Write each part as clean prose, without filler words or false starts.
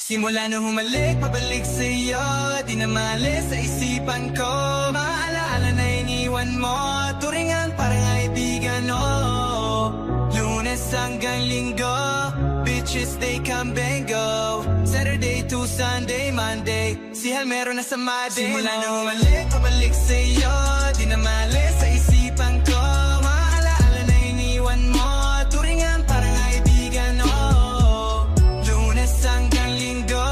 Simula nung humalik, pabalik sa'yo, di na maalis sa isipan ko. Maalaala na iniwan mo, turingan parang kaibigan, oh. Lunes hanggang Linggo, bitches they come and go. Saturday to Sunday, Monday, si Hal meron na sa my day. Simula nung humalik, pabalik sa'yo, di na maalis sa isipan ko. Maalaala na iniwan mo, turingan parang kaibigan, oh. Lunes hanggang Linggo,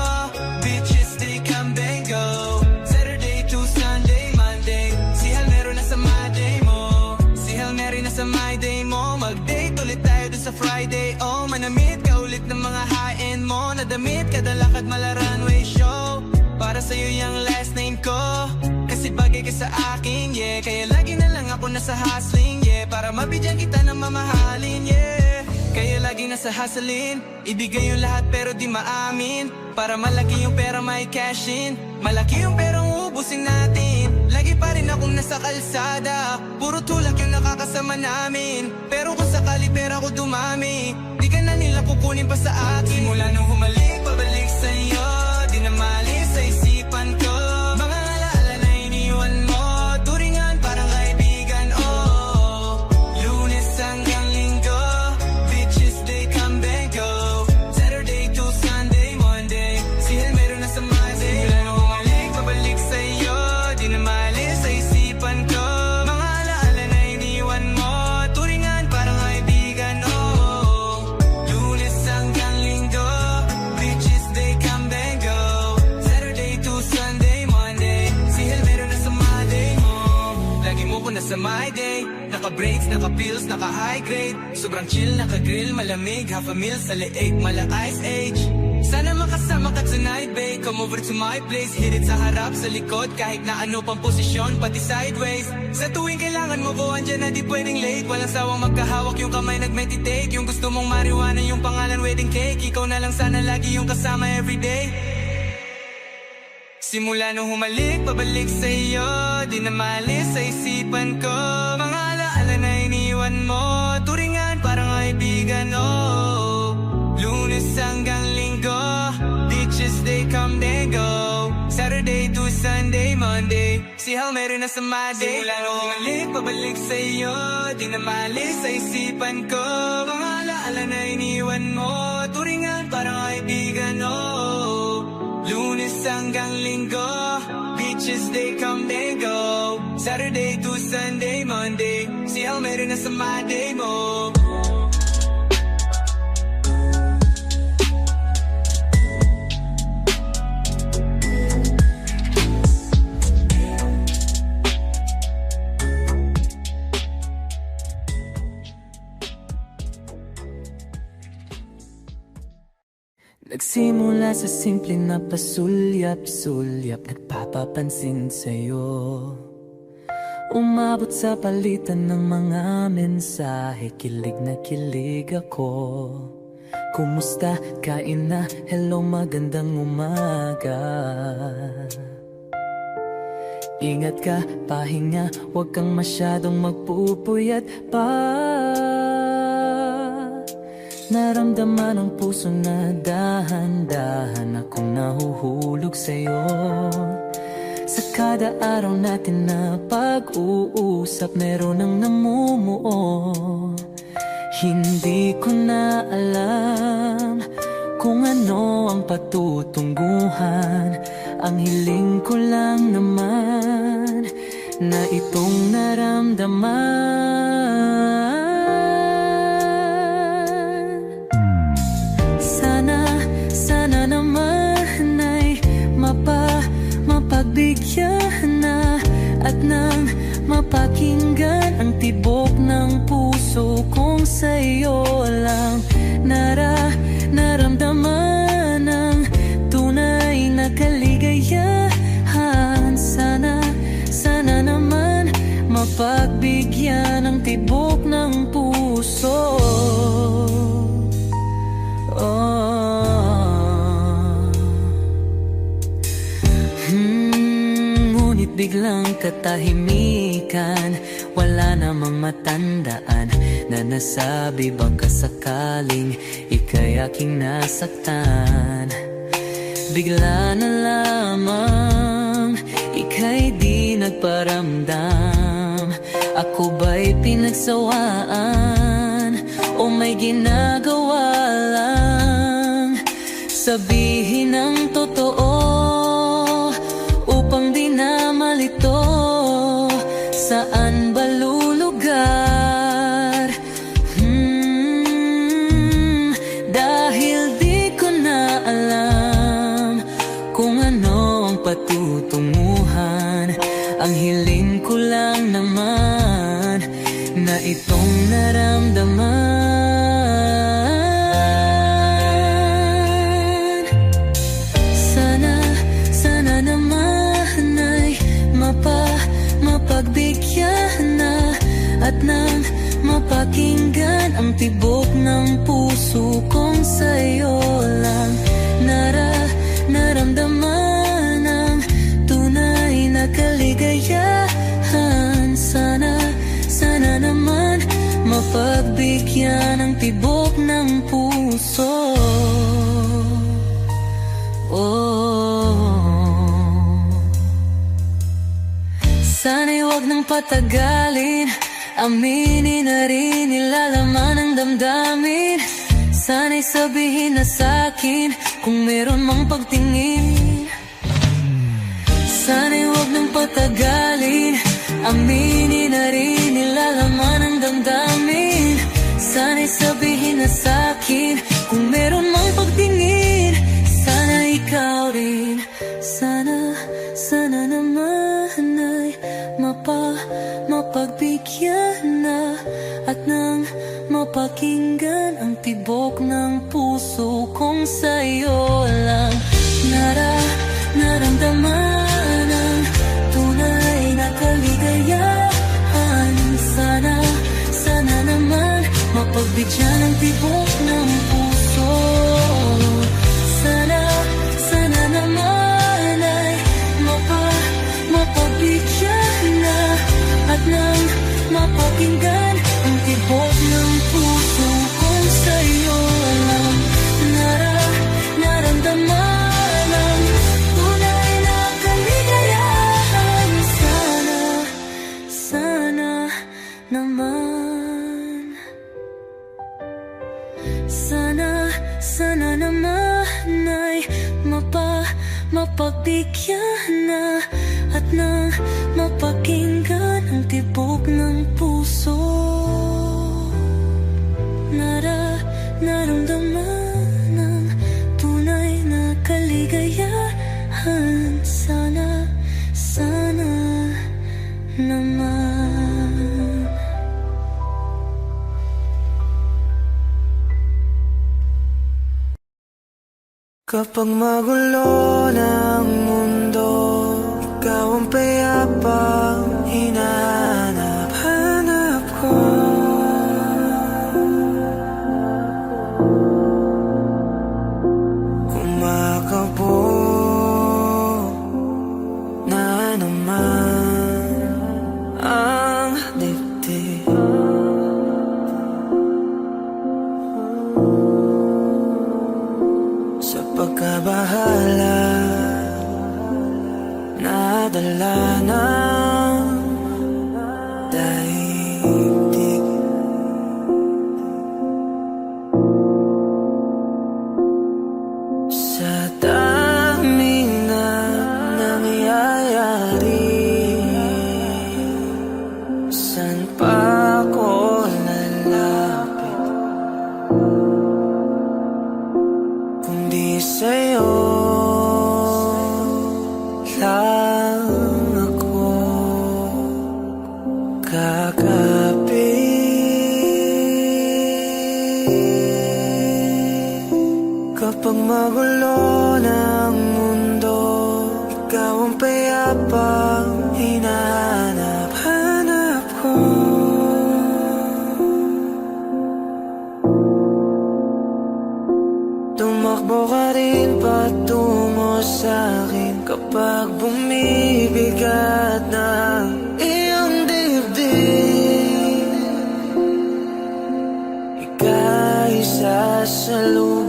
bitches they come and go. Saturday to Sunday, Monday, si Hal meron na sa my day mo. Si Hal meron na sa my day mo. Mag-date ulit tayo dun sa Friday, oh. Manamit ka ulit ng mga high-end mo. Nadamit kada lakad mala runway show. Para sa'yo yung last name ko, kasi bagay ka sa akin, yeah. Kaya lagi na lang ako nasa hustling, yeah. Para mabigyan kita ng mamahalin, yeah. Kaya lagi nasa hustling, ibigay yung lahat pero di maamin. Para malaki yung pera may cash in, malaki yung perang uubusin natin. Lagi pa rin akong nasa kalsada, puro tulak yung nakakasama namin. Pero kung sakali pera ko dumami, di ka na nila kukunin pa sa akin. Simula nung humalik, pabalik sa'yo, di na maalis sa isipan ko. Mga alaala na iniwan mo, turingan parang kaibigan, oh. Lunes hanggang Linggo, bitches they come and go. Saturday to Sunday, Monday, si Hal meron na sa my day. Simula nung humalik, pabalik sa'yo, di na maalis sa isipan ko. Mga alaala na iniwan mo, turingan parang kaibigan, oh. Lunes hanggang Linggo, bitches they come and go. Saturday to Sunday, Monday, si Hal meron na sa my day mo. Lagi mo ko na sa my day, naka-breaks, naka-pills, naka-high grade. Sobrang chill, naka-grill, malamig, half a meal sa leeg, mala ice age. Sana makasama ka tonight, babe. Come over to my place, hit it sa harap, sa likod, kahit na ano pang posisyon, pati sideways. Sa tuwing kailangan mo ko, andyan na di pwedeng late. Walang sawang magkahawak, yung kamay nag-meditate. Yung gusto mong marijuana, yung pangalan wedding cake. Ikaw na lang sana lagi yung kasama everyday. Simula nung humalik, pabalik sa'yo, di na maalis sa isipan ko. Mga alaala na iniwan mo, turingan parang kaibigan, oh. Lunes hanggang Linggo, bitches they come and go. Saturday to Sunday, Monday, si Hal meron na sa my day. Simula nung humalik, pabalik sa'yo, di na maalis sa isipan ko. Mga alaala na iniwan mo, turingan parang kaibigan, oh. Lunes hanggang Linggo, bitches they come and go. Saturday to Sunday, Monday, si Hal meron na sa my day mo. Nagsimula sa simple na pasulyap-sulyap, nagpapapansin sa'yo. Umabot sa palitan ng mga mensahe, kilig na kilig ako. Kumusta? Kain na? Hello, magandang umaga. Ingat ka, pahinga, huwag kang masyadong magpupuyat pa. Naramdaman ang puso na dahan-dahan akong nahuhulog sa'yo. Sa kada araw natin na pag-uusap, meron ang namumuo. Hindi ko na alam kung ano ang patutungguhan. Ang hiling ko lang naman na itong naramdaman. Sana naman ay mapagbigyan na at nang mapakinggan ang tibok ng puso kong sa'yo lang naramdaman ang tunay na kaligayahan. Sana naman mapagbigyan ang tibok ng puso. Ngunit biglang katahimikan, wala namang matandaan na nasabi baka sakaling ika'y aking nasaktan. Bigla na lamang ika'y di nagparamdam. Ako ba'y pinagsawaan o may ginagawa lang? Sabihin ang totoo upang di na malito. Saan ba lulugar? Dahil di ko na alam kung ano ang patutunguhan. Ang hiling ko lang naman na itong naramdaman. Sana naman ay mapagbigyan na at nang mapakinggan ang tibok ng puso kong sa'yo lang naramdaman ang tunay na kaligayahan. Sana naman mapagbigyan ang tibok ng puso. Sana'y wag nang patagalin, aminin na rin nilalaman ng damdamin. Sana'y sabihin na sa'kin kung meron mang pagtingin. Sana'y wag nang patagalin, aminin na rin nilalaman ng damdamin. Sana'y sabihin na sa'kin kung meron mang pagtingin. Sana ikaw rin, sana naman ay mapagbigyan na at nang mapakinggan ang tibok ng puso kong sa'yo lang naramdaman ang tunay na kaligayahan. Sana naman mapagbigyan ang tibok ng puso. Sana naman ay mapagbigyan na at nang mapakinggan ang tibok ng puso kong sa'yo lang naramdaman ang tunay na kaligayahan. Sana naman, sana naman ay mapagbigyan na at nang mapakinggan ang tibok ng puso. Naramdaman ang tunay na kaligayahan. Sana naman. Kapag magulo ng mundo, ikaw ang payapang hinahanap ko. Kumakabo na naman ang dibdib. Sa pagkabahala, nadala ng daigdig. Sa dami na nangyayari, saan pa ako lalapit kundi sa'yo lang ako kakapit. Kapag magulo ng mundo, ikaw ang payapang hinahanap ko. Tumakbo ka rin patungo sa'kin kapag bumibigat ng iyong dibdib. Ika'y sasalubungin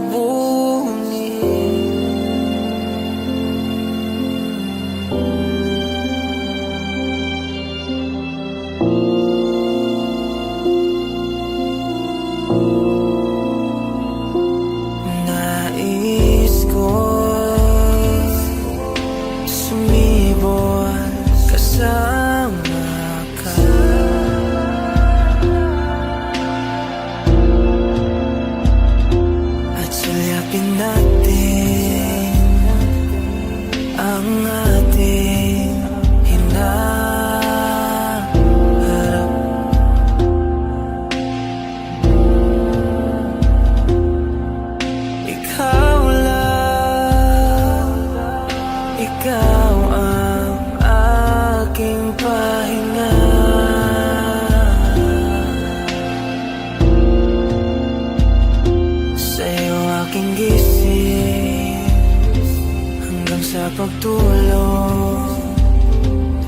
sa pagtulong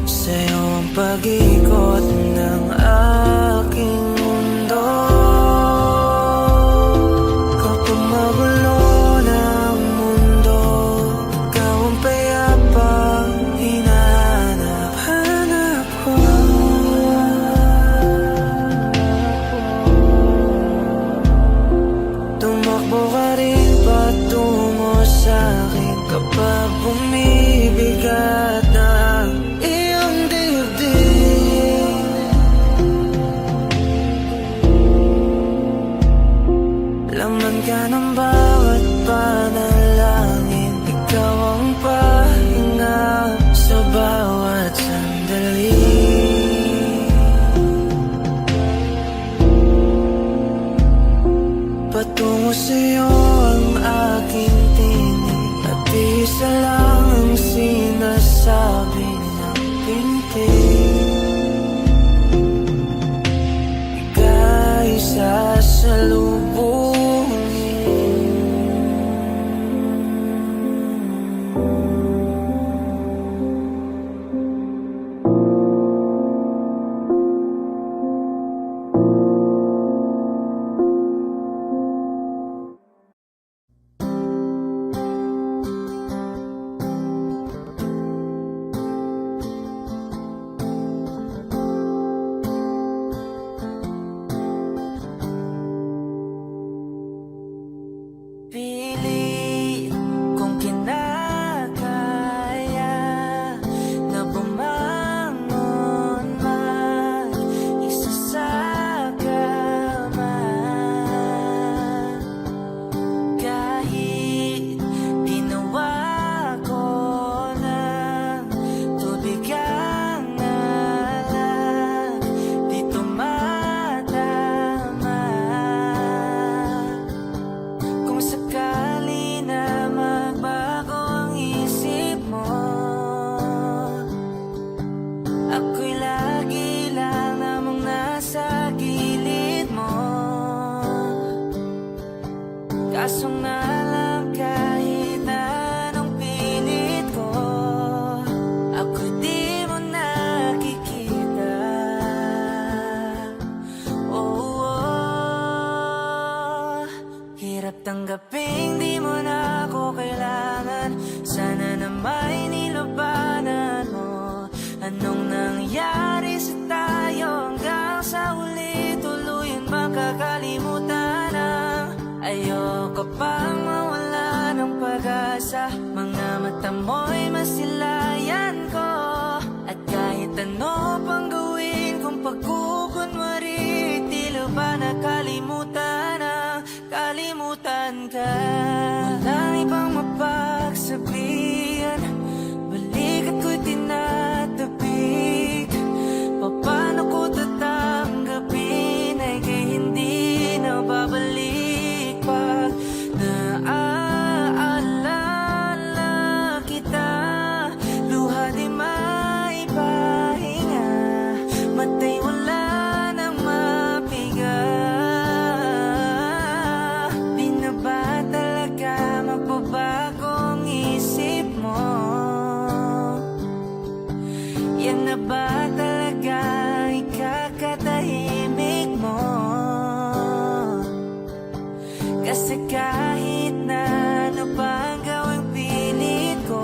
sa'yo ang pag-ikot ng aking mundo. Kapag magulo ng mundo, ikaw ang payapang hinahanap ko. Tumakbo ka rin patungo sa'kin kapag bumibigat na ang iyong dibdib. Laman ka ng bawat panalangin, ikaw ang pahinga sa bawat sandali. Patungo sa'yo ang aking tinig, at isa lang ang sinasabi ng pintig. Ika'y sasalubungin. Pili kung kinakaya na bumangon mag-isa sa kama. Kahit ginawa ko ng tubig ang alak, di tumatama. Kung sakali na magbago ang isip mo, ako'y lagi lang namang nasa gilid mo. Kaso nga lang kahit na anong pilit ko, ako'y di mo nakikita. Hirap tanggaping di mo na ako kailangan. Sana na may nilabanan mo. Anong nangyari sa tayo hanggang sa huli? Tuluyan bang kakalimutan ang ayoko pang mawala ng pag-asa. Mga mata mo'y masilayan ko, at kahit ano pang gawin kung pagkukunwari, tila ba nakalimutan ang kalimutan ka. Walang ibang mapagsabihan, balikat ko'y tinatabik. Paano ko tatanggapin ay kay hindi na babalik pag naaalala kita. Luha di maipahinga, matay wala nang mapiga. Di na ba talaga magbabago ang isip mo? Yan na ba talaga ikakatahimik mo? Kasi kahit na ano pa ang gawing pilit ko,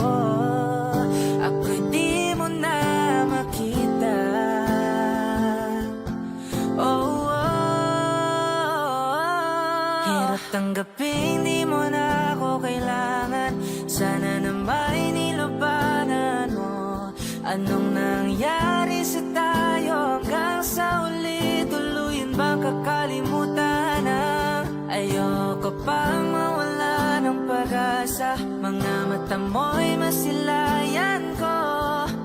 ako'y di mo na makita. Hirap tanggapin di mo na ako kailangan. Sana na may nilabanan mo. Anong nangyari sa tayo hanggang sa uli? Tuluyan bang kakalimutan ang ayoko pang mawala ng pag-asa. Mga mata mo'y masilayan ko,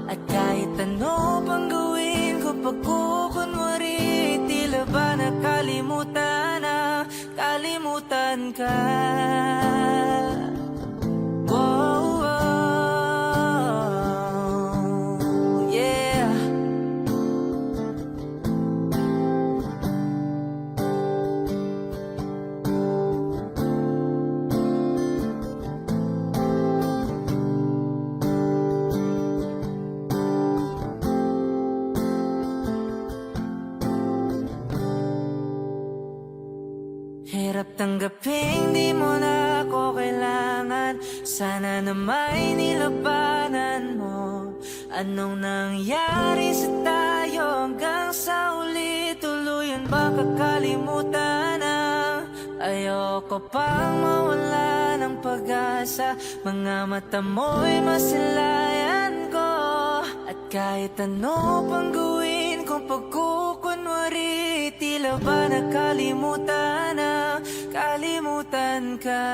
at kahit ano pang gawin ko pagkukunwari, tila ba nakalimutan na kalimutan ka. Whoa, whoa, yeah. Hirap tanggapin, di mo na ako kailangan. Sana na may nilabanan mo. Anong nangyari sa tayo hanggang sa uli? Tuluyan ba kakalimutan na? Ayoko pang mawala ng pag-asa. Mga mata mo'y masilayan ko. At kahit ano pang gawin kung pagkukunwari, tila ba nakalimutan na, kalimutan ka.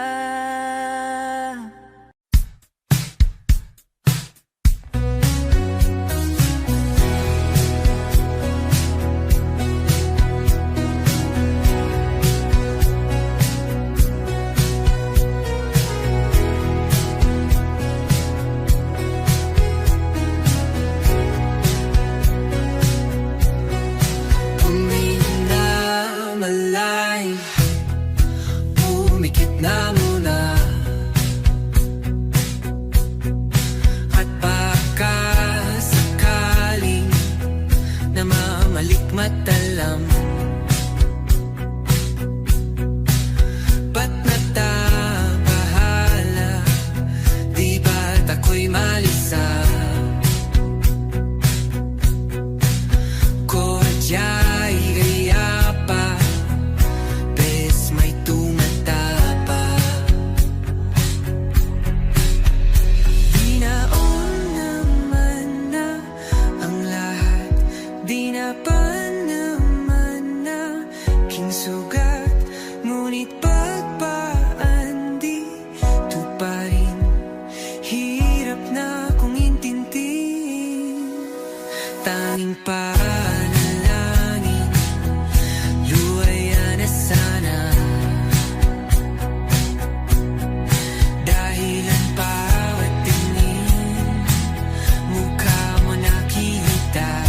Matalam, ba't natabahala? Di ba't ako'y malisa? Kodya'y gaya pa, bes may tumata pa. Di naon naman na ang lahat, di na pa sugat, ngunit pagpaan dito pa rin. Hirap na kong intindihin. Tanging panalangin, luwaya na sana. Dahilan bawat tingin, mukha mo nakita.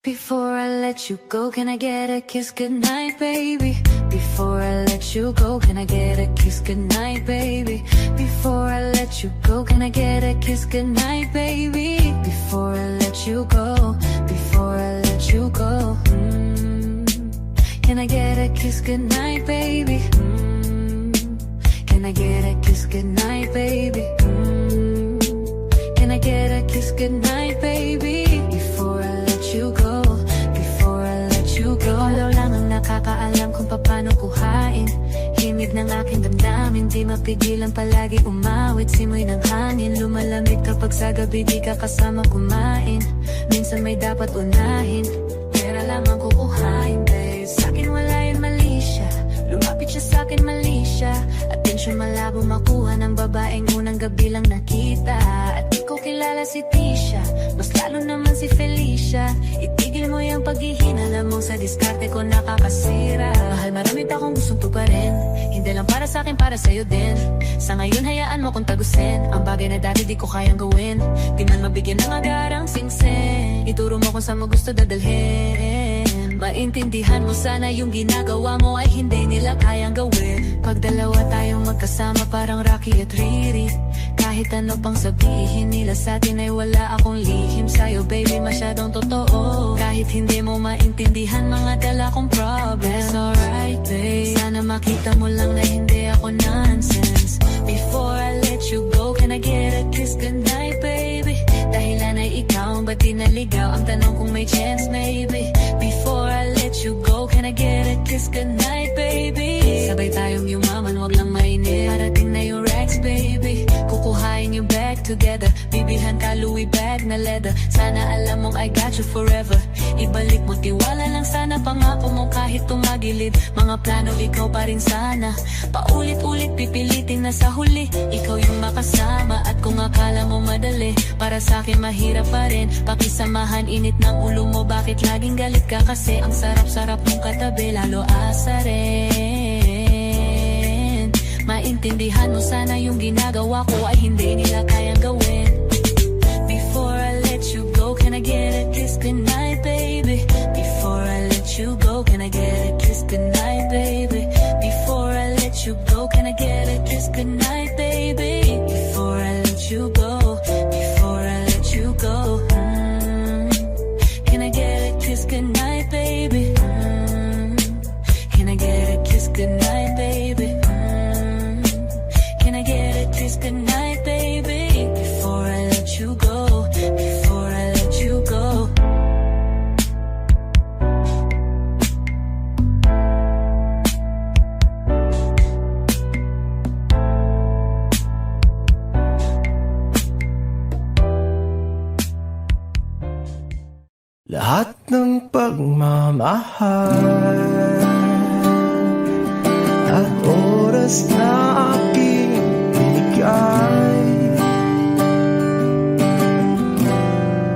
Before I let you go, can I get a kiss goodnight, baby? Before I let you go, can I get a kiss goodnight, baby? Before I let you go, can I get a kiss goodnight, baby? Before I let you go, before I let you go, can I get a kiss goodnight, baby? Can I get a kiss goodnight, baby? Can I get a kiss goodnight, baby? Before I let you go, before I let you go. Ikaw lang ang nakakaalam kung paano kuhain himig ng aking damdamin, di mapigilan palagi umawit. Simoy ng hangin, lumalamig kapag sa gabi di ka kasama kumain. Minsan may dapat unahin, pera lang ang kukuhain, babe. Sa'kin wala yung mali siya, lumapit siya sa'kin mali siya. Atensyon atensyon, malabo makuha ng babaeng unang gabi lang nakita. At di ko kilala si Tisha, mas lalo naman si Felicia. Itigil mo yung paghihinala mo sa diskarte ko nakakasira. Mahal, marami pa akong gustong tuparin, hindi lang para sa akin, para sa'yo din. Sa ngayon hayaan mo kong tagusin ang bagay na dati di ko kayang gawin. Di man mabigyan ng agarang singsing, ituro mo kung saan mo gusto dadalhin. Maintindihan mo sana yung ginagawa mo ay hindi nila kayang gawin. Pag dalawa tayong magkasama parang Rocky at Riri. Kahit ano pang sabihin nila sa atin ay wala akong lihim sa'yo, baby, masyadong totoo. Kahit hindi mo maintindihan mga dala kong problem, it's alright, babe. Sana makita mo lang na hindi ako nonsense. Before I let you go, can I get a kiss goodnight, baby? Dahilan ay ikaw, ba't di naligaw? Ang tanong kung may chance, maybe. Before I let you go, can I get a kiss goodnight, baby? Sabay tayong yumaman, wag lang mainit. Parating na yung Rex, baby. Kukuhain yung bag together, bibilhan ka Louis bag na leather. Sana alam mong I got you forever. Ibalik mo tiwala lang sana, pangako mo kahit tumagilid. Mga plano ikaw pa rin sana, paulit-ulit pipilitin na sa huli ikaw yung makasama. At kung akala mo madali, para sa akin mahirap pa rin. Pakisamahan init ng ulo mo, bakit laging galit ka? Kasi ang sarap-sarap mong katabi, lalo asa rin. Maintindihan mo sana yung ginagawa ko ay hindi nila kayang gawin. Before I let you go, can I get a kiss goodnight, baby? Before I let you go, can I get a kiss goodnight, baby? Before I let you go, can I get a kiss goodnight, baby? Before I let you go, before I let you go, can I get a kiss goodnight, baby? Can I get a kiss goodnight, baby? Can I get a kiss goodnight, baby? Before I let you go, before I let you go. Lahat ng pagmamahal at oras na aking binigay,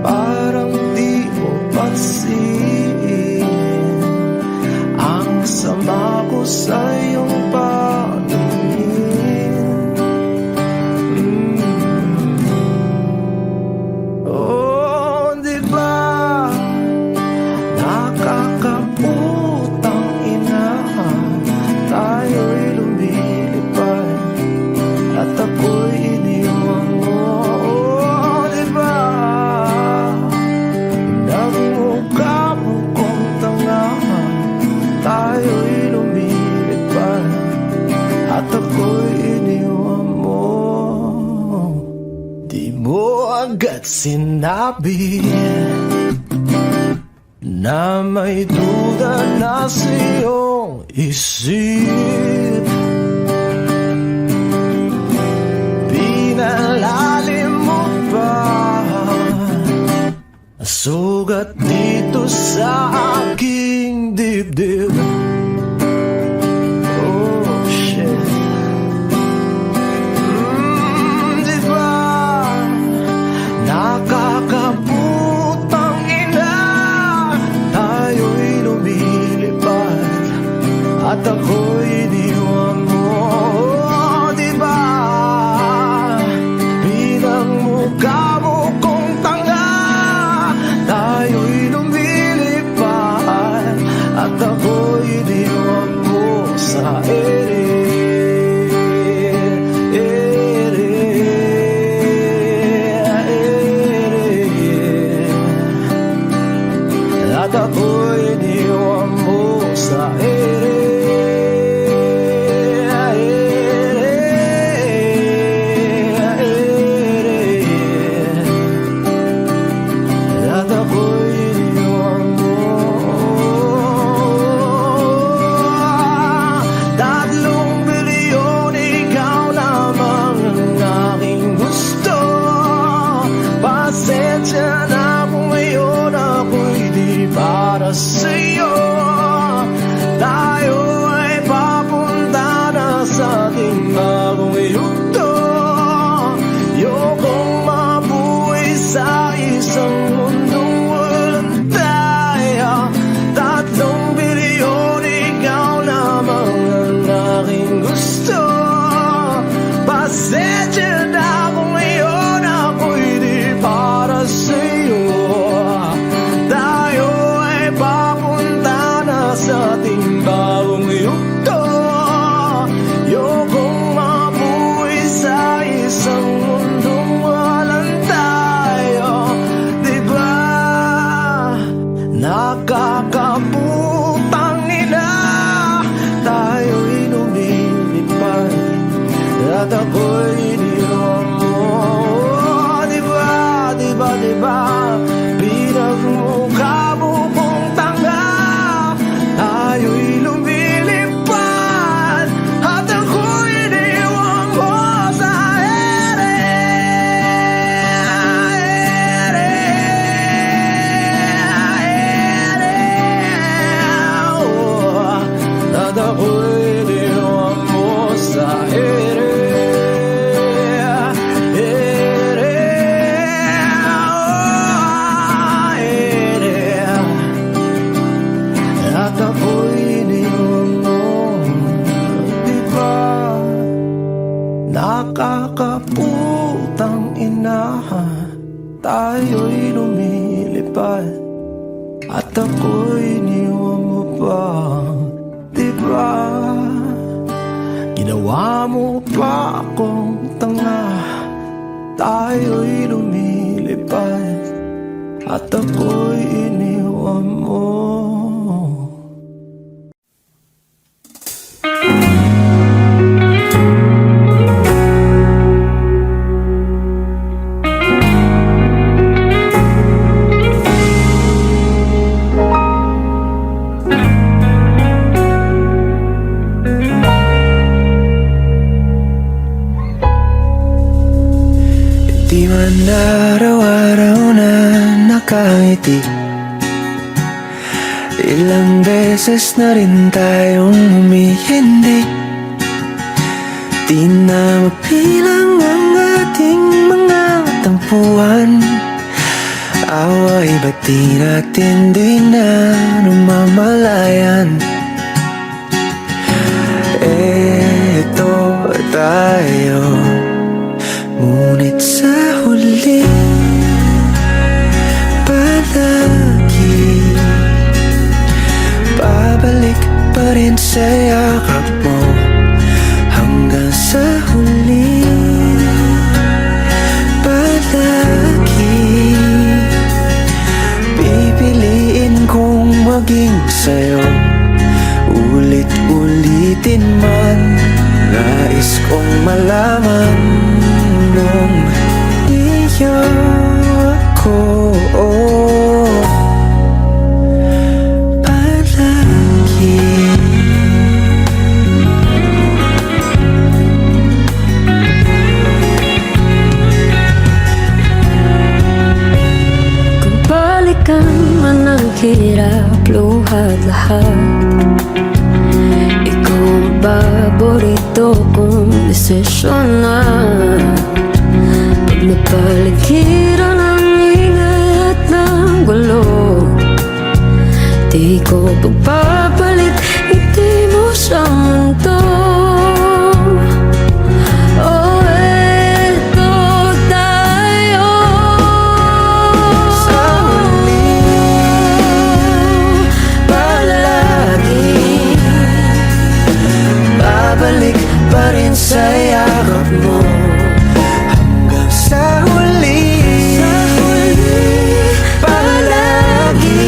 parang di mo pansin ang sama ko sa iyong paningin. Oh, di ba nakakaputang ina, tayo'y lumilipad at ako'y iniwan mo. Oh, diba nagmukha mo kong tanga, tayo'y lumilipad at ako'y iniwan mo. Di mo agad sinabi na may duda na sa iyong isip. Pinalalim mo pa sugat dito sa aking dibdib. Oh shit. Diba nakakaputang ina, tayo'y lumilipad at ako'y iniwan mo. Oh, diba pinagmukha mo kong tanga, tayo'y lumilipad at ako'y iniwan mo sa ere. At ako'y iniwan mo sa ere. At ako'y iniwan mo. 3 bilyon, ikaw lamang ang aking gusto. Pasensya na kung ngayon ako'y di para sa'yo. Tayo ay papunta na sa ating nakakaputang ina. Tayo'y lumilipad at ako'y iniwan mo. Diba, diba, diba, pinagmukha mo kong tanga. Tayo'y lumilipad at ako'y iniwan mo sa ere. At ako'y iniwan mo sa ere. At ako'y iniwan mo. Diba, nakakaputang ina. Tayo'y lumilipad at ako'y iniwan mo pa. Diba, ginawa mo pa akong tanga. Tayo'y lumilipad at ako'y iniwan mo. Di man araw-araw na nakangiti, ilang beses na rin tayong humihindi. Di na mapilang ang ating mga tampuhan. Away ba't di natin di na namamalayan? Eto tayo, ngunit sa huli palagi babalik pa rin sa yakap mo. Hanggang sa huli palagi pipiliin kong maging sa'yo. Ulit-ulitin man, nais kong malaman nung iyo ako palagi. Kung balikan man ang hirap, luhat lahat, ikaw ang paborito kong desisyon na. Pag napaligiran ang ingay at ng gulo, di ko pagpapalit ngiti mo sa mundo. Oh, eto tayo Sa huli palagi babalik pa rin sa yakap mo. Hanggang sa huli palagi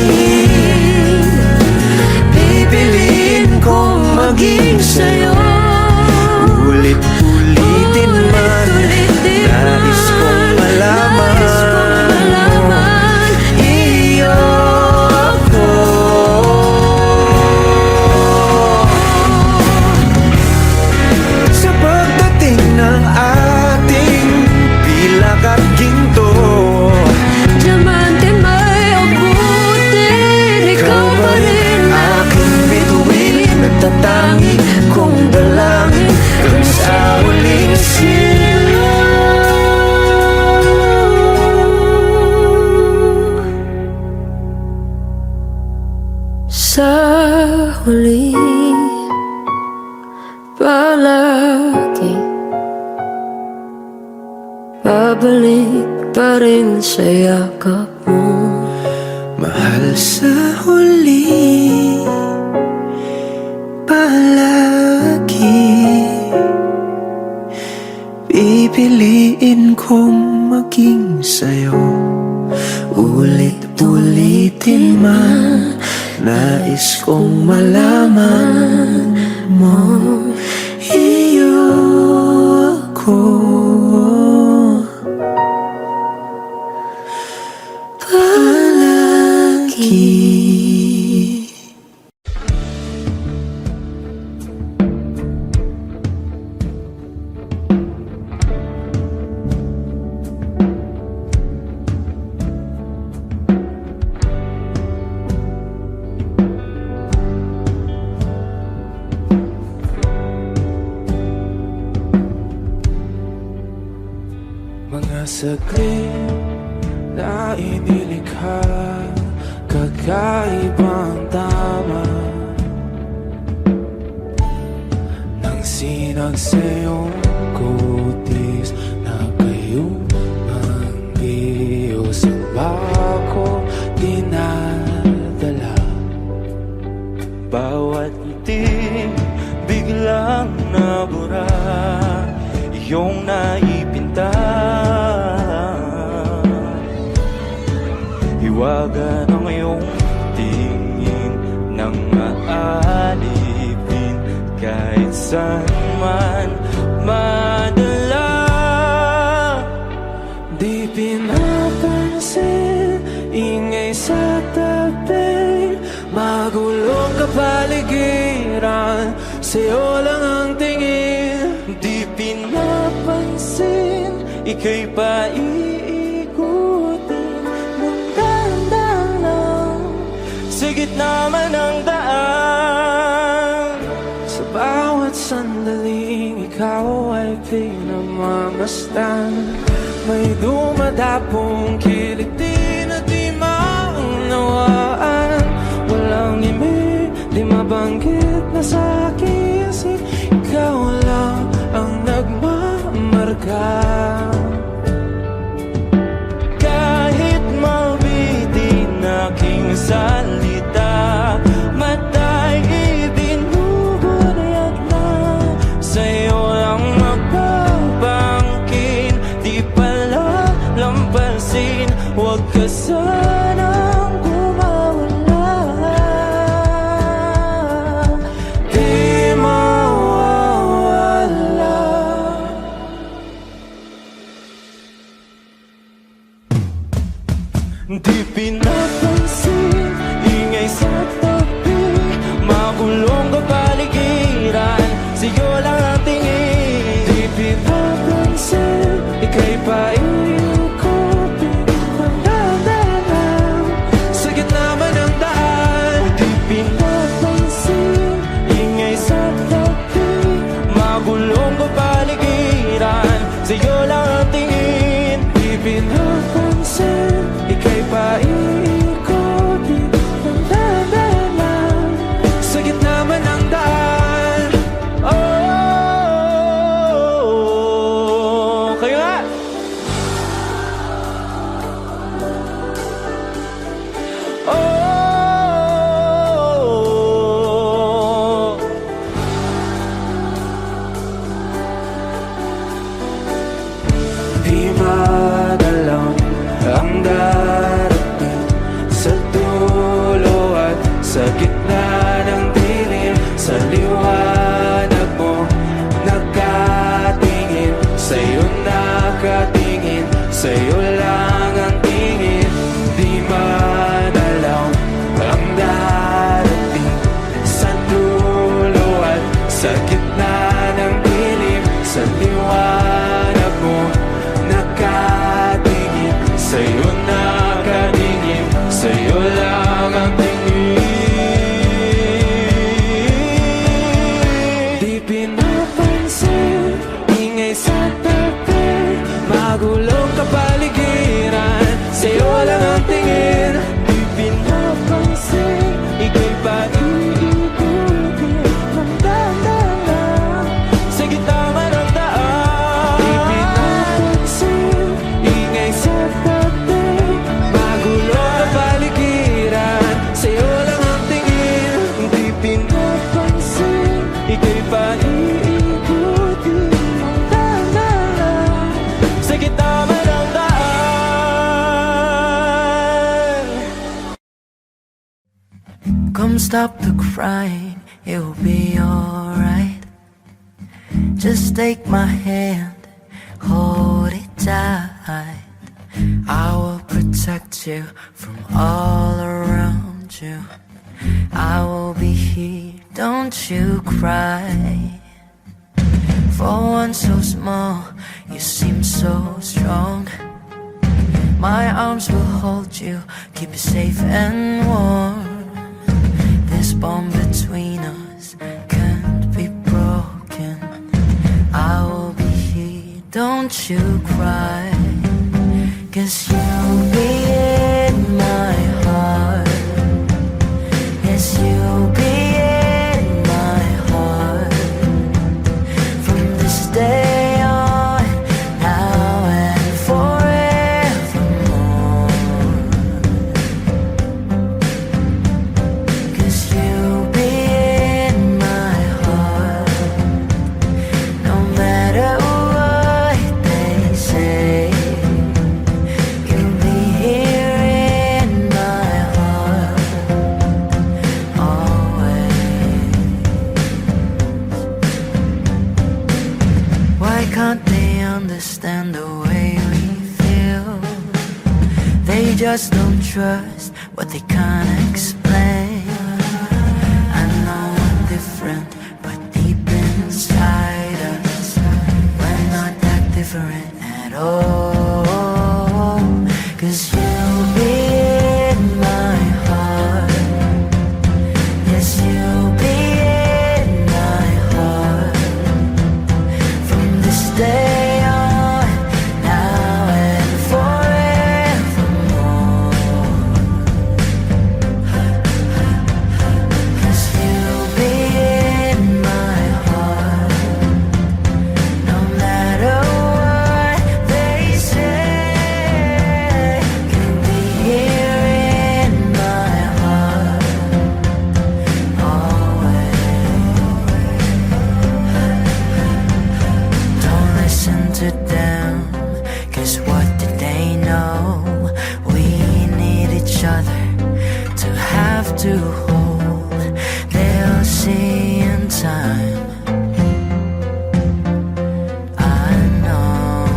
pipiliin kong maging sa'yo. Ulit-ulitin man, nais kong malaman iyo ako. Sa pagdating ng ating pilak at ginto, diamante may abutin, ikaw pa rin aking bituin, nagtatangi kong dalangin hanggang sa huling sa huli palagi babalik pa rin sa yakap mo. mahal. Sa huli palagi pipiliin kong maging sa'yo. Ulit-ulitin man, Nais kong malaman mo, iyo ako. Palagi. Mga saglit na inilikha, kakaibang tama nang sinag sa iyong kutis na kayong manggiyos ang bako dinadala. Bawat ngiti biglang nabura, iyong naipinta. Hiwaga ng iyong tingin nang maalipin kahit saan man madala. Di pinapansin, ingay sa tabi, magulong kapaligiran, sa'yo lang ang tingin. Di pinapansin, ika'y paiikutin ng dahan-dahan lang sa gitna man ng daan. Sa bawat sandaling ikaw ay pinamamasdan, may dumadapong kiliti na di maunawaan. Walang imig, di mabanggit na sa aking isip, ikaw lang ang nagmamarka. Kahit mabitin aking salita, mata'y ibinubunayag na, sa'yo lang magbabangkin. Di pala lampasin, huwag ka sanang kumawala. Di mawawala. Di pinapansin, ingay sa tabi, magulong kapaligiran, sa'yo lang ang tingin. Di pinapansin, ika'y paiikutin ng dahan-dahan sa gitna man ng daan. Di pinapansin, ingay sa tabi, magulong kapaligiran, sa'yo lang ang tingin. Di pinapansin, ika'y paiikutin ng dahan-dahan sa gitna man ng daan. Oh, kayo nga! Come stop the crying, it will be alright. Just take my hand, hold it tight. I will protect you from all around you. I will be here, don't you cry. For one so small, you seem so strong. My arms will hold you, keep you safe and warm. This bond between us can't be broken. I will be here, don't you cry. 'Cause you'll be in my heart. Yes, you'll be in my heart. From this day on, now and forevermore. 'Cause you'll be in my heart. No matter what they say, you'll be here in my heart always. Why can't they understand the way we feel? They just don't trust what they can't explain. I know I'm different, but deep inside us, we're not that different at all. 'Cause you'll be in my heart. Yes, you'll be in my heart. From this day on, now and forevermore. 'Cause you'll be in my heart. No matter what they say, you'll be here in my heart always. Don't listen to them, 'cause what did they know? We need each other to have to hold. They'll see in time, I know.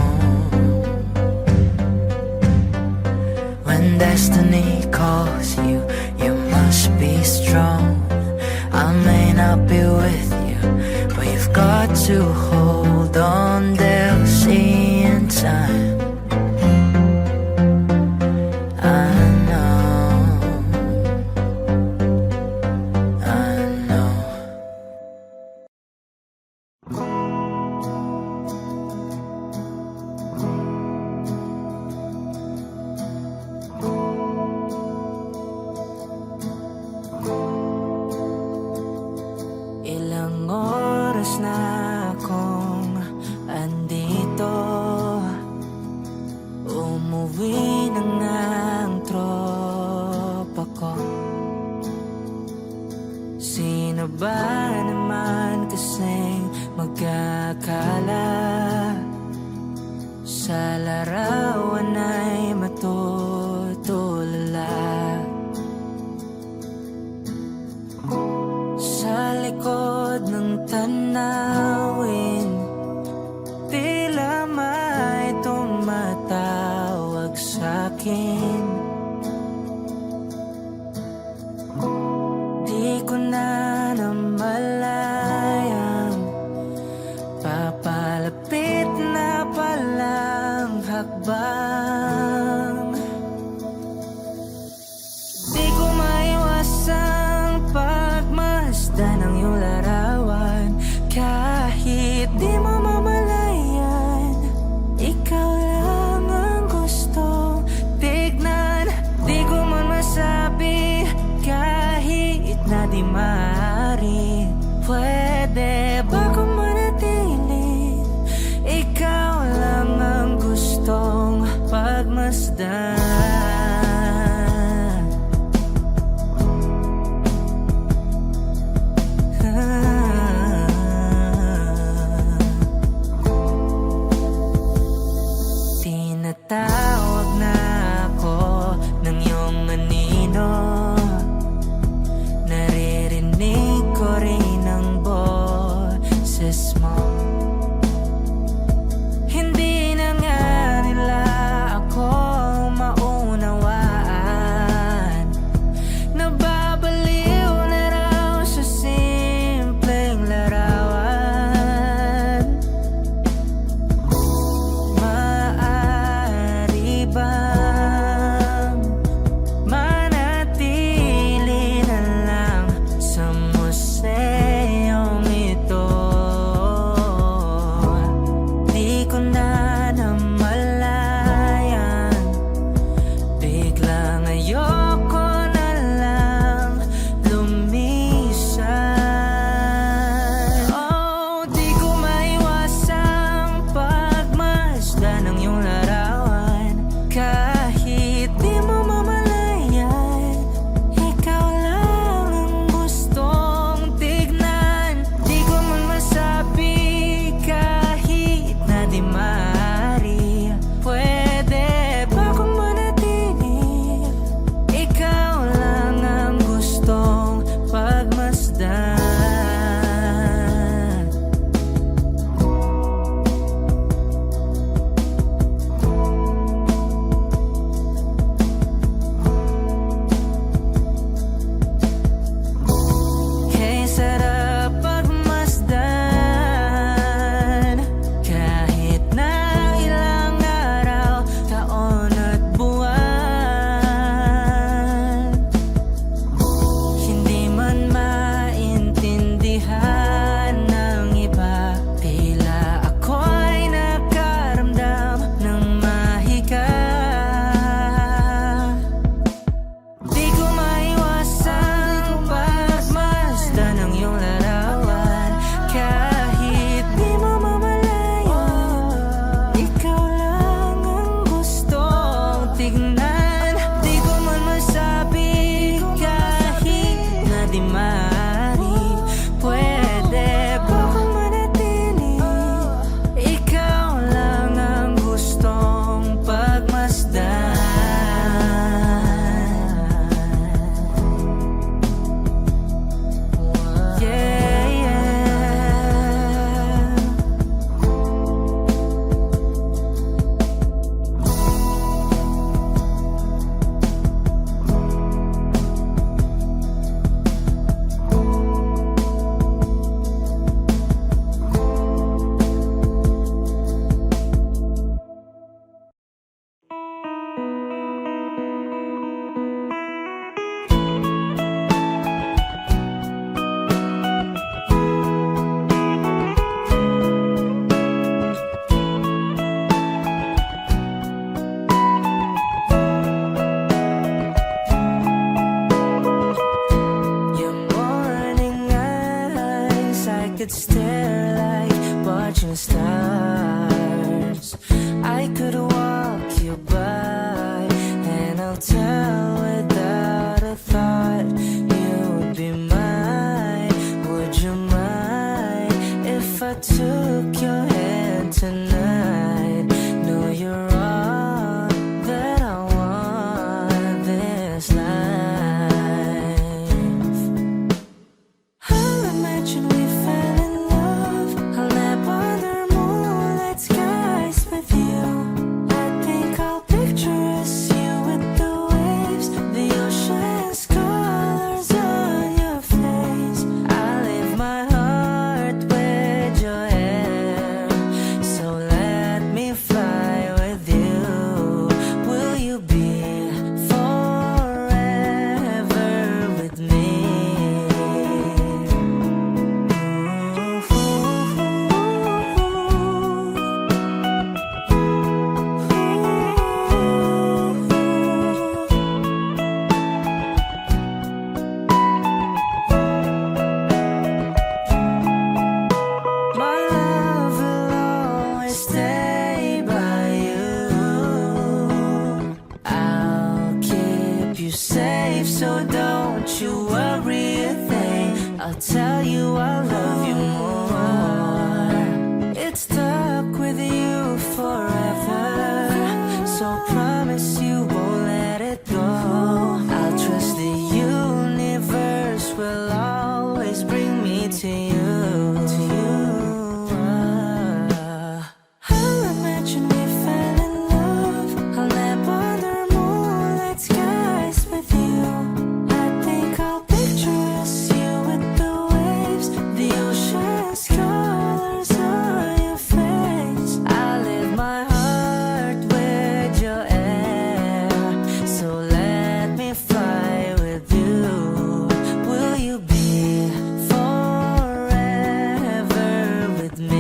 When destiny calls you, you must be strong. I may not be with you, but you've got to hold on. They'll see in time, I know, I know. Ilang oras na akong andito. Umuwi na nga ang tropa ko. Sino ba naman kasing magkakala sa larawan ay matutulala? Sa likod ng tanawin, tila may tumatawag sa'kin. Di ko na namalayang papalapit na palang hakbang. Di ko maiwasang pagmasdan ng iyong larawan kahit could stare like watching stars. I could walk you by, and I'll tell without a thought you would be mine. Would you mind if I took your hand tonight? No, you're all that I want this life. I'll imagine we fell in love. I'll nap under moonlit skies with you. I think I'll picture us, you with the waves, the ocean's colors on your face. I leave my heart with your hair, so let me fly with you. Will you be forever with me? My love will always stay by you. I'll keep you safe, so don't you worry a thing. I'll tell you I love you more. It's stuck with you forever, so promise you won't let it go. I'll trust the universe will always bring me to you. I'll imagine we fell in love. I'll nap under moonlit skies with you. I think I'll picture us, you with the waves, the ocean's colors on your face. I leave my heart with your air, so let me fly with you. Will you be forever with me?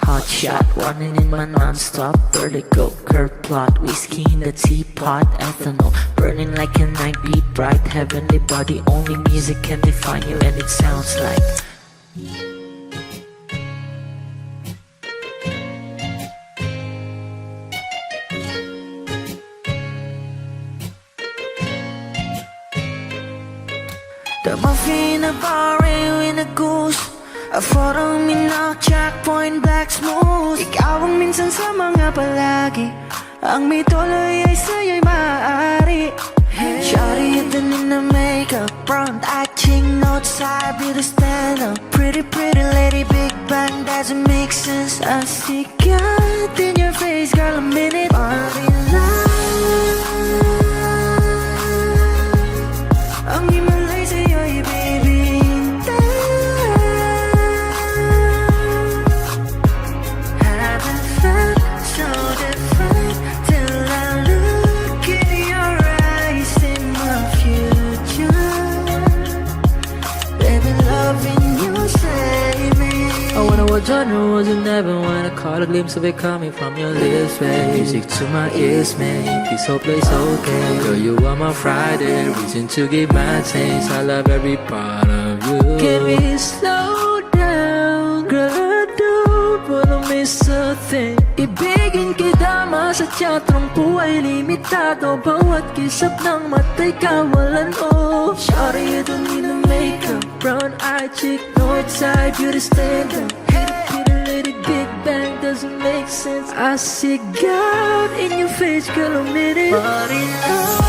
Hot shot, running in my non-stop vertigo. Curve plot, whiskey in the teapot, ethanol burning like a night beat bright. Heavenly body, only music can define you, and it sounds like The muffin, a bar, in a goose. A photo minok, checkpoint, black smooth. Ikaw ang minsan sa mga palagi. Ang may tuloy ay sa'yo'y maaari. Shawty, hidden in the makeup, front acting, outside, beauty stand up. Pretty, pretty lady, big bang, doesn't make sense. I see God in your face, girl, a minute. Body love. Ang himalay sa'yo'y baby. Haven't felt so different till I look in your eyes, in my future. Baby, loving you, save me. I wonder what genre was in heaven when I caught a glimpse of it coming from your lips, babe. Music to my ears, man. This whole place okay. Girl, you are my Friday, reason to give my taste. I love every part of you. Can we slow down? Girl, I don't wanna miss a thing. Ibigin kita, masadya trangpo ay limitado. Bawat kisap ng mata'y kawalan mo. Shawty, you don't need no makeup. Brown eye chick, north side, beauty stand up. Pretty lady, big bang, doesn't make sense. I see God in your face, girl, a minute. Body love,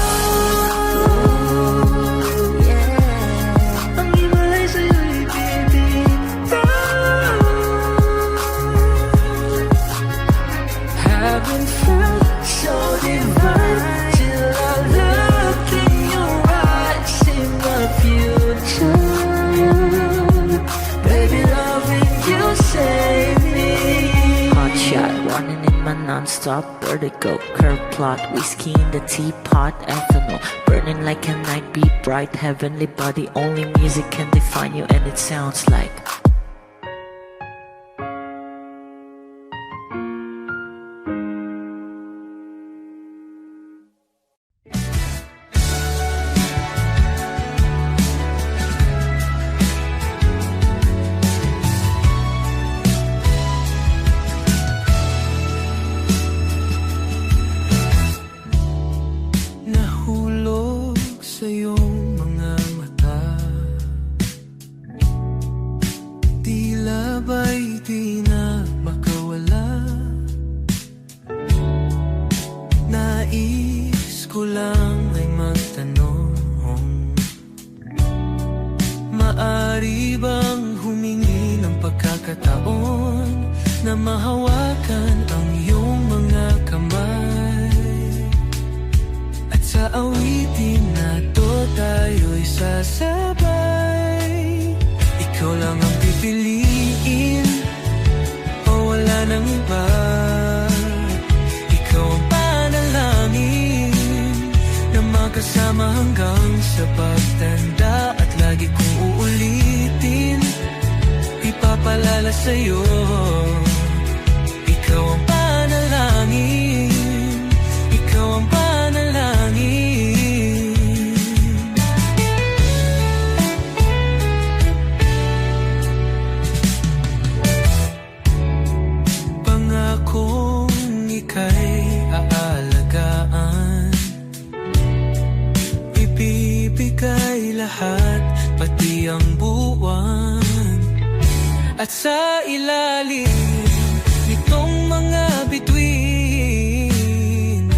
yeah. Ang himalay sa'yo'y baby. Haven't felt so divine till I shot, running in my non-stop vertigo. Curve plot, whiskey in the teapot, ethanol, burning like a night, be bright, heavenly body. Only music can define you, and it sounds like. Nahulog sa iyong mga mata, tila ba'y di na makawala. Nais ko lang ay magtanong, maari bang humingi ng pagkakataon na mahawakan ang iyong mga kamay? At sa awitin na to tayo'y sasabay. Ikaw lang ang pipiliin, o wala nang iba. Ikaw ang panalangin na magkasama hanggang sa pagtanda. At lagi kong uulitin, ipapalala sa'yo. Ikaw ang panalangin, ikaw ang panalangin. Pangakong ika'y aalagaan, ibibigay lahat, pati ang buwan. At sa ilalim nitong mga bituin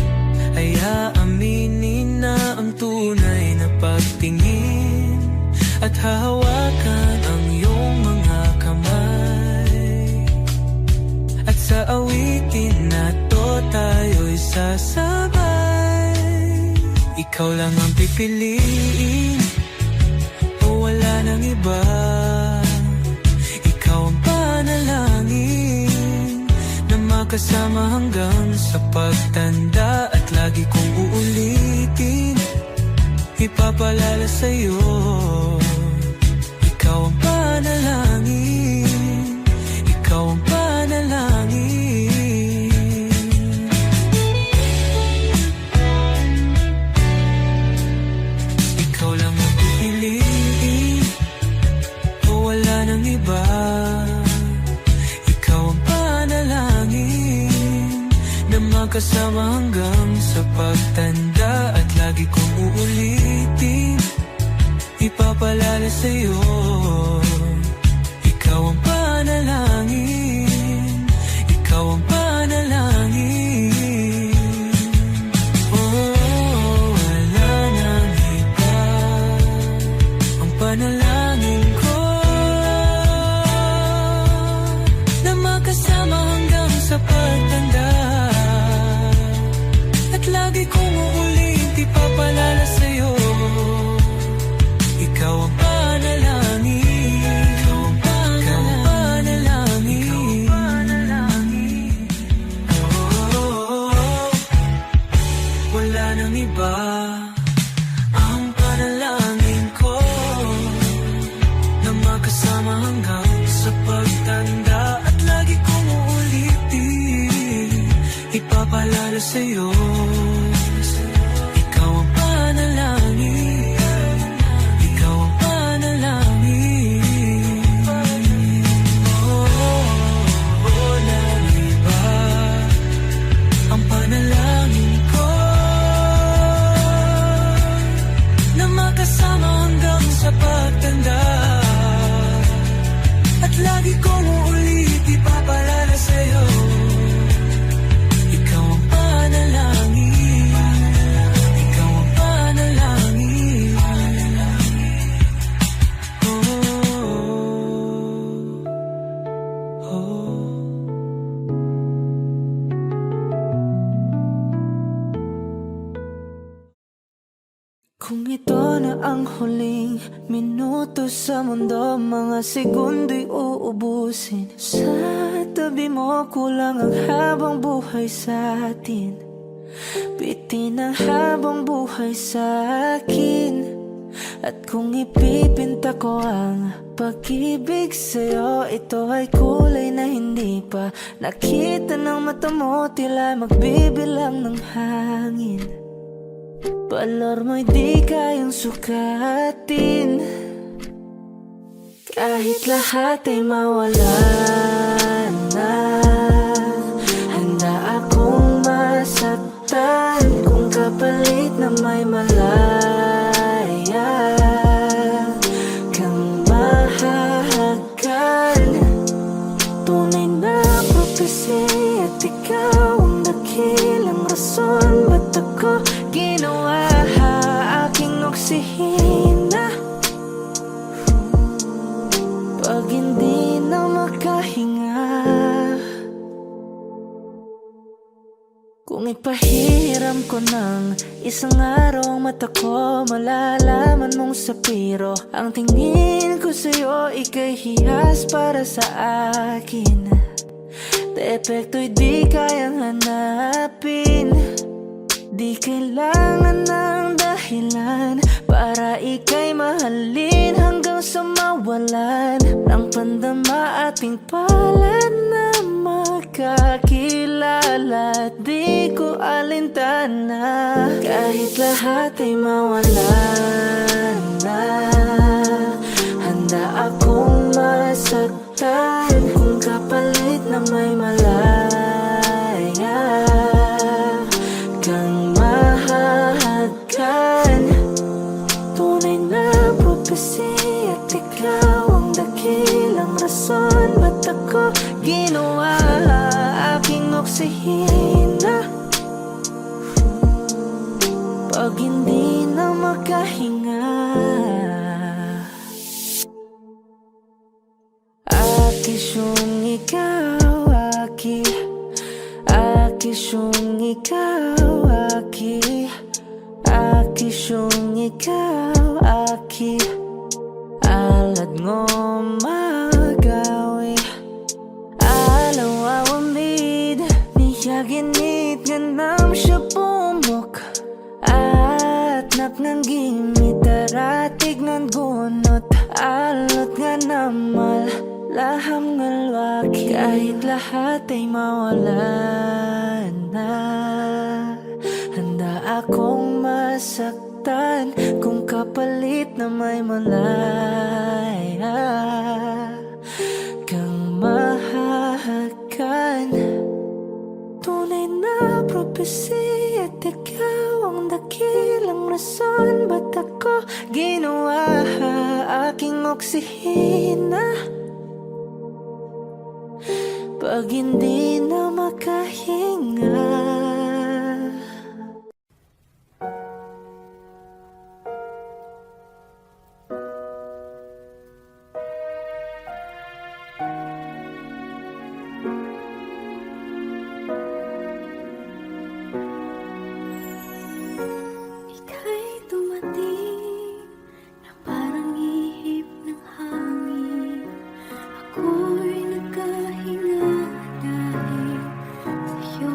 ay aaminin na ang tunay na pagtingin, at hahawakan ang iyong mga kamay. At sa awitin na to tayo'y sasabay. Ikaw lang ang pipiliin, o wala nang iba. Ikaw ang panalangin na makasama hanggang sa pagtanda. At lagi kong uulitin, ipapalala sa'yo. Ikaw ang panalangin, ikaw ang panalangin. Ikaw lang ang pipiliin, o wala nang iba. Ikaw ang panalangin na magkasama hanggang sa pagtanda. At lagi kong uulitin, ipapalala sa'yo. Ikaw ang panalangin, ikaw ang panalangin. Oh, wala nang iba, ang panalangin ko na makasama hanggang sa pagtanda. At lagi kong uulit, ipapalala sa'yo. Ikaw ang panalangin, ikaw ang panalangin, ikaw ang panalangin. Oh, wala nang iba, ang panalangin ko na makasama hanggang sa pagtanda. At lagi kong uulitin, ipapalala sa'yo. Ikaw ang panalangin, ikaw ang panalangin. Oh, walang iba, ang panalangin ko na makasama hanggang sa pagtanda. At lagi kong uulit, ipapalala sa'yo. Ikaw ang panalangin, ikaw ang panalangin. Oh, oh. Kung ito na ang huling minuto sa mundo, mga segundo'y uubusin sa tabi mo, kulang ang habang buhay sa atin. Bitin ang habang buhay sa akin. At kung ipipinta ko ang pag-ibig sa'yo, ito ay kulay na hindi pa nakita ng mata mo, tila magbibilang ng hangin. Balor mo'y di kayang sukatin. Kahit lahat ay mawala na, handa akong masaktan kung kapalit na may malaya kang mahahagan. Tunay na prophecy at ikaw ang dakilang rason ba't ako ginawa aking oksihina. Pag hindi na makahinga, kung ipahiram ko ng isang araw ang mata ko, malalaman mong sapiro ang tingin ko sa'yo, ika'y hiyas para sa akin. Depekto'y di kayang hanapin, di kailangan ng dahilan para ika'y mahalin hanggang sa mawalan ng pandama ating palad na magkakilala. Di ko alintana kahit lahat ay mawalan na, handa akong masaktan kung kapalit na may malaya kang mahahagan. Tunay na prophecy at ikaw ang dakilang rason ba't ako ginawa aking oksihina. Pag hindi na makahinga, akisyong ikaw, akisyong ikaw, akisyong ikaw, alad ngo magawi alaw awamid niyaginit ganam siya pumok at naknanggimit aratig ng gunot alot nga namal laham ngalwaki. Kahit lahat ay mawalan na, handa akong masaktan kung kapalit na may malaya kang mahahagan. Tunay na prophecy at ikaw ang dakilang rason ba't ako ginawa aking oksihina. Pag hindi na makahinga, ika'y dumating na parang ihip ng hangin. Ako'y nagkahinga dahil sa'yo.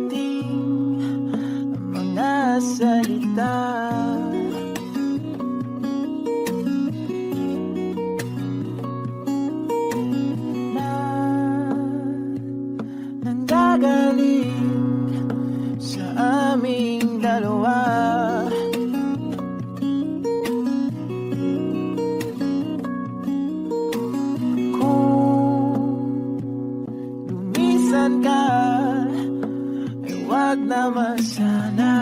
ating mga salita. Na nanggagaling sa aming dalawa. Lumisan ka, ay wag naman sana.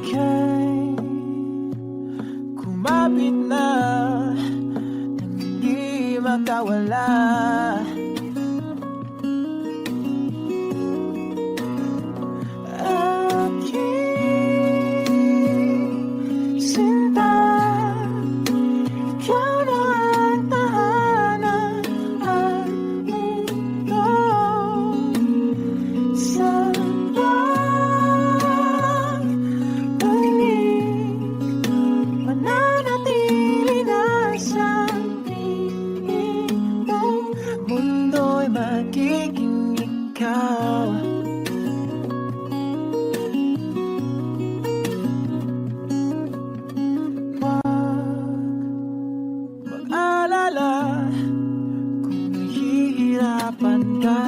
Ika'y kumapit na nang hindi makawala. Aking sinta, ikaw na ang tahanan at mundo. Sa pagbalik, mananatili na sa piling mo. Mundo'y magiging ikaw. Mag-alala kung nahihirapan ka.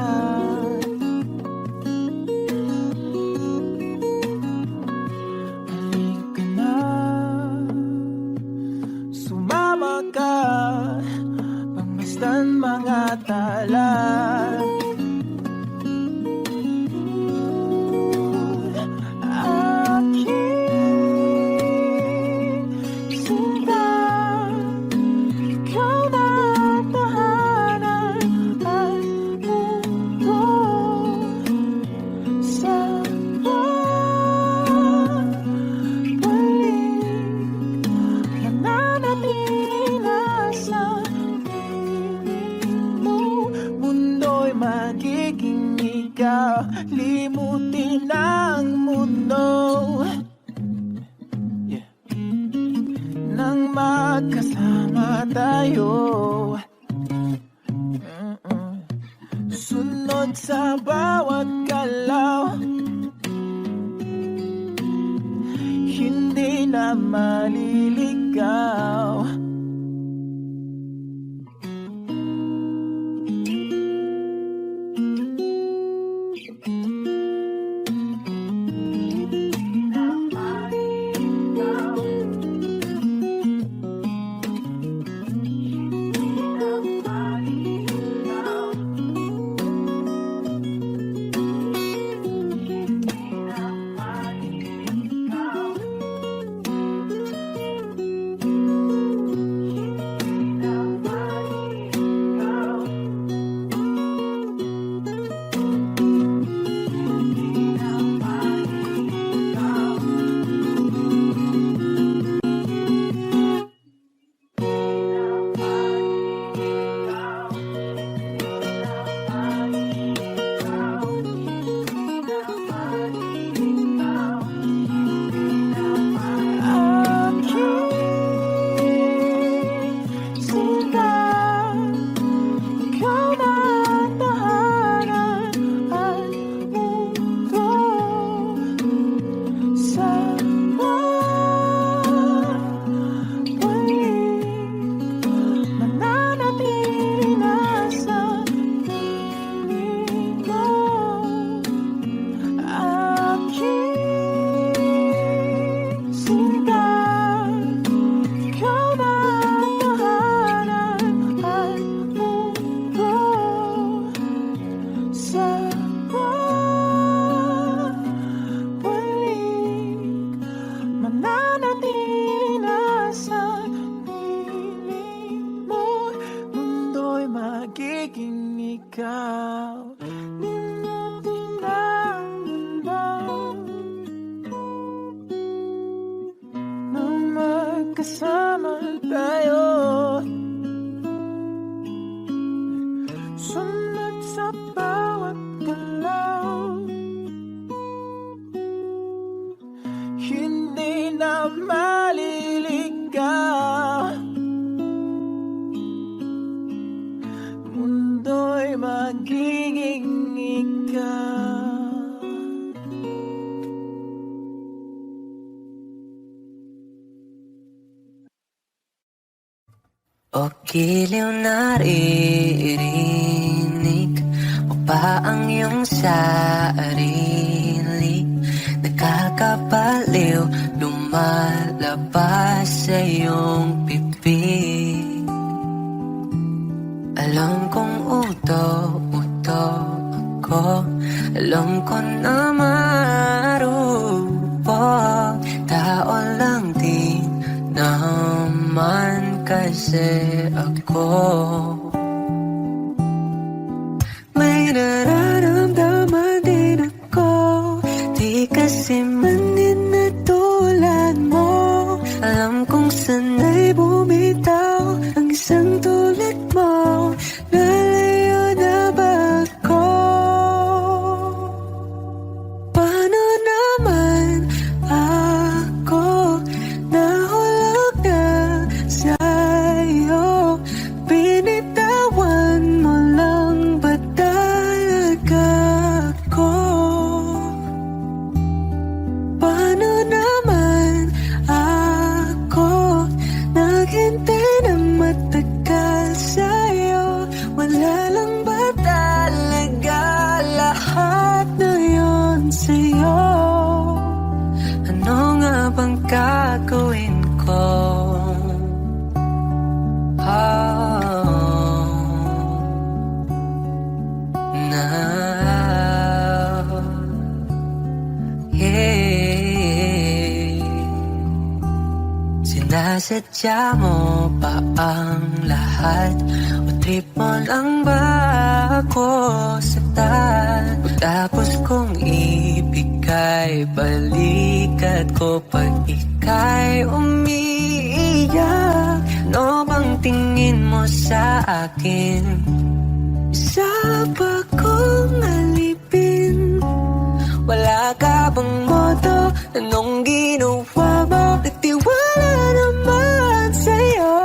Halika na, sumama ka, pangmasdan mga tala. Aking sinta, ikaw na ang tahanan at mundo. Sa pagbalik, mananatili na sa piling mo. Mundo'y magiging ikaw, limutin ang mundo. Nang magkasama tayo, sunod sa bawat galaw, hindi na maliligaw. ikaw, limutin ang mundo nang magkasama tayo. Sunod sa bawat galaw, hindi na maliligaw. magiging ikaw. O giliw naririnig mo ba ang iyong sarili? Nakakabaliw, lumalabas sa iyong bibig. Alam kong uto ako, alam ko na marupok. Tao lang din naman kasi ako. May nararamdaman din ako, di kasi manin na tulad mo. Alam kong sanay bumitaw ang isang tulad mo. Lalayo na ba ako? Paano naman ako nahulog na sa'yo? Binitawan mo lang ba talaga ako? Paano naman ako naghintay ng matagal sa'yo? Wala lang ba talaga lahat na yun sa'yo? Ano nga bang gagawin ko? Now, yeah. Sinasadya mo ba ang lahat? O trip mo lang ba ako saktan? O tapos kong ibigay balikat ko pag ika'y umiiyak? Ano bang tingin mo sa akin? Isa ba kong alipin? Wala ka bang moto? Anong ginawa mo? Nagtiwala naman sa'yo.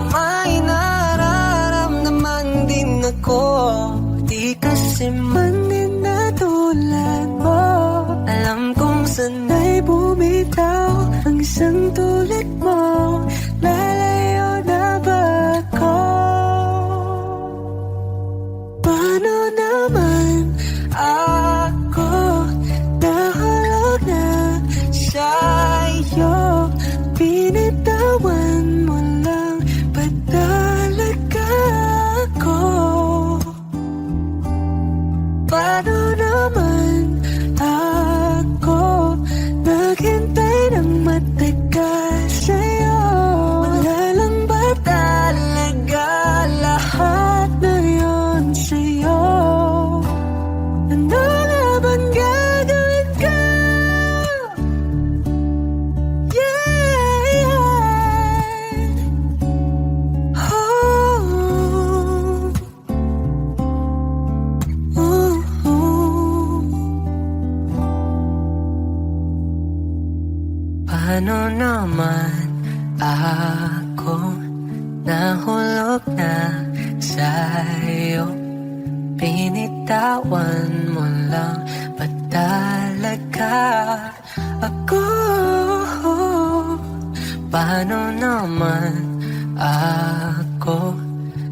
May nararamdaman din ako, di kasi manin na tulad mo. Alam kong sanay bumitaw ang isang tulad mo. Lalayo na ba ako? Paano naman ako nahulog na sa'yo? Binitawan mo lang ba talaga ako? Paano naman ako naghintay ng matagal sa'yo? Wala lang ba talaga lahat na yun sa'yo? Ano na bang gagawin ko? Yeah, yeah. Oh, oh, oh. Paano naman ako nahulog na sa'yo? Binitawan mo lang ba talaga ako? Paano naman ako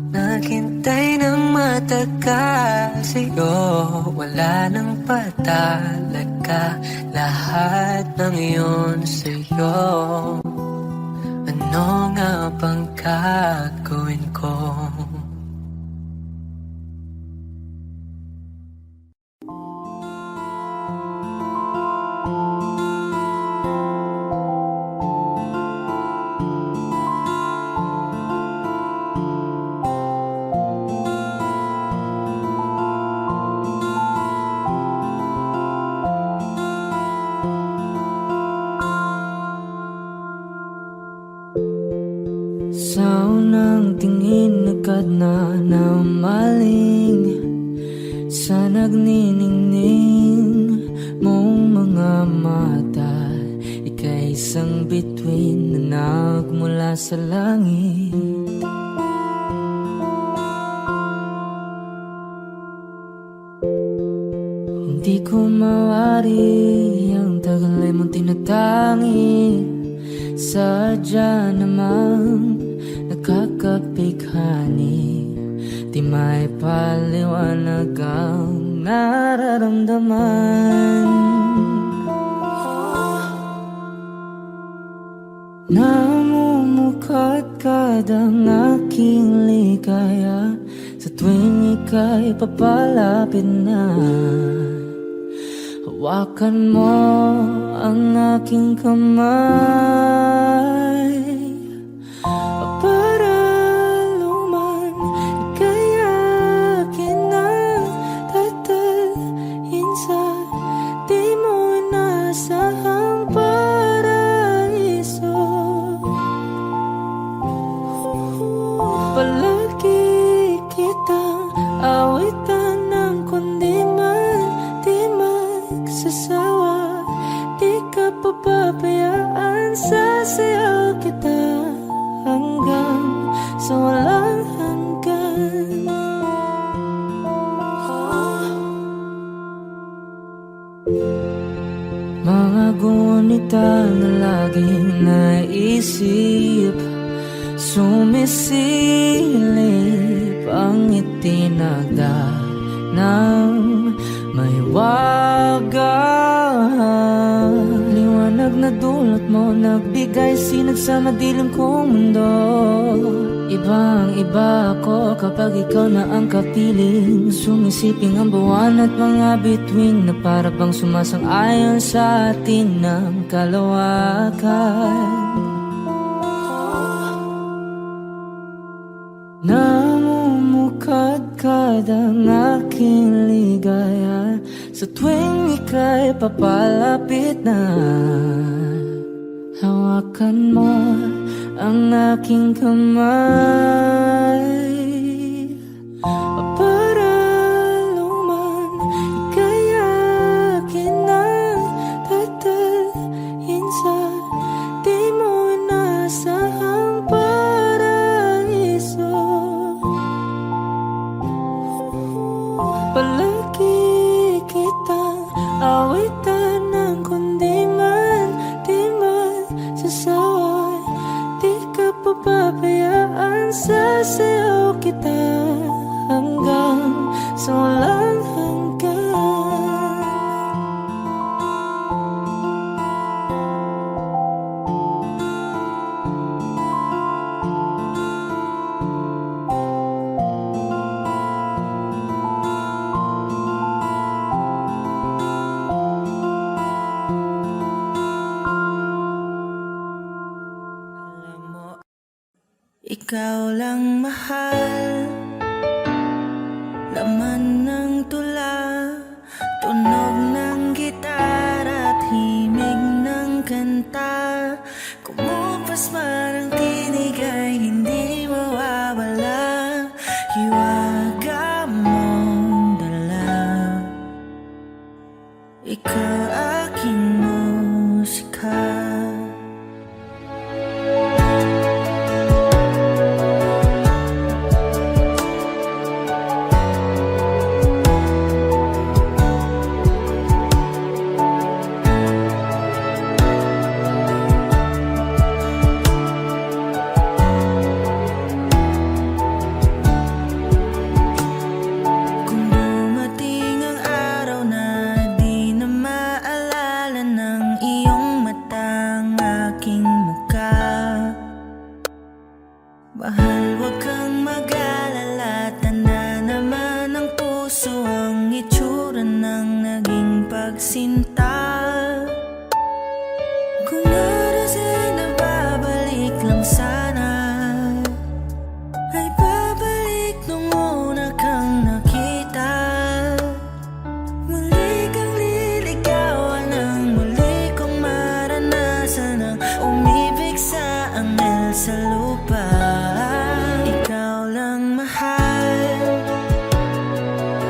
naghintay ng matagal sa'yo? Wala nang ba talaga lahat ng iyon sa'yo? Ano nga bang gagawin ko? Sa unang tingin agad na namaling sa nagniningning mong mga mata. Ika'y isang bituin na nagmula sa langit. Di ko mawari ang tagal ay mong tinatangi. Sadya namang nakakapighani. Di may paliwanag ang nararamdaman. Namumukadkad ang aking ligaya sa tuwing ika'y papalapit na. Hawakan mo ang aking kamay para luman ika'y akin ang tatalhin sa di mo inasahang paraiso. Palagi kitang awitan ng kundi man di magsasawa. Di ka papabayaan, sasayaw kita hanggang sa walang hanggan. Mga gunita na laging naisip, sumisilip ang itinagda ng may wagang liwanag na dulot mo, nagbigay sinag sa madilim kong mundo. Ibang iba ako kapag ikaw na ang kapiling, sumisiping ang buwan at mga bituin na para bang sumasang-ayon sa atin ng kalawakan. Namumukadkad ang aking ligaya sa tuwing ika'y papalapit na. Hawakan mo ang aking kamay para luman ika'y akin ang tatalhin sa di mo inasahang paraiso. Palagi kitang awitan ng kundi man di magsasawa. Di ka papabayaan, sasayaw kita hanggang sa walang hanggan. Ikaw lang mahal, laman ng tula, tunog ng gitara at himig ng kanta. Kumupas man ang tinig ay hindi mawawala, hiwaga mong dala. Ikaw aking musika. Mahal, huwag kang mag-alala, tanda naman ng puso ang itsura ng naging pagsinta. Kung oras ay nababalik lang sana, ay babalik nung una kang nakita. Muli kang liligawan ng muli kong maranasan ang umibig sa anghel sa lupa.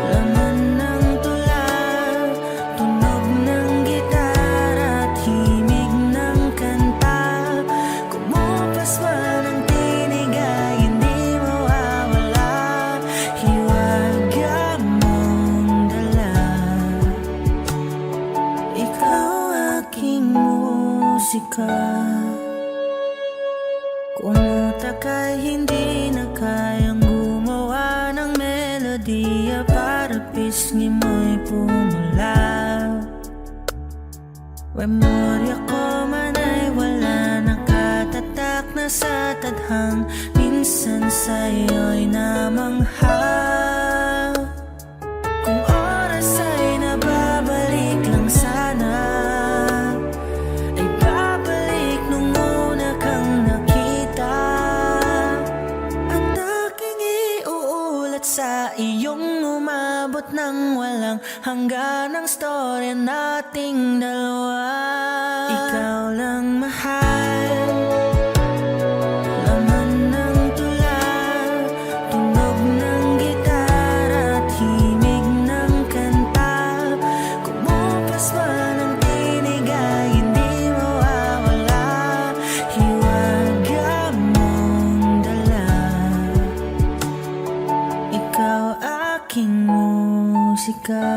Laman ng tula, tunog ng dia para pisngi mo'y pumula. Memorya ko man ay wala, nakatatak na sa tadhang. Minsan sa'yo'y namangha. Kung oras ay nababalik lang sana, ay babalik nung una kang nakita. At aking iuulat sa iyong umabot ng walang hanggan ang storya nating dalawa. Ikaw lang mahal, laman ng tula, tunog ng gitara at himig ng kanta. Kumupas man ang tinig ay hindi mawawala, hiwaga mong dala. Ikaw aking musika.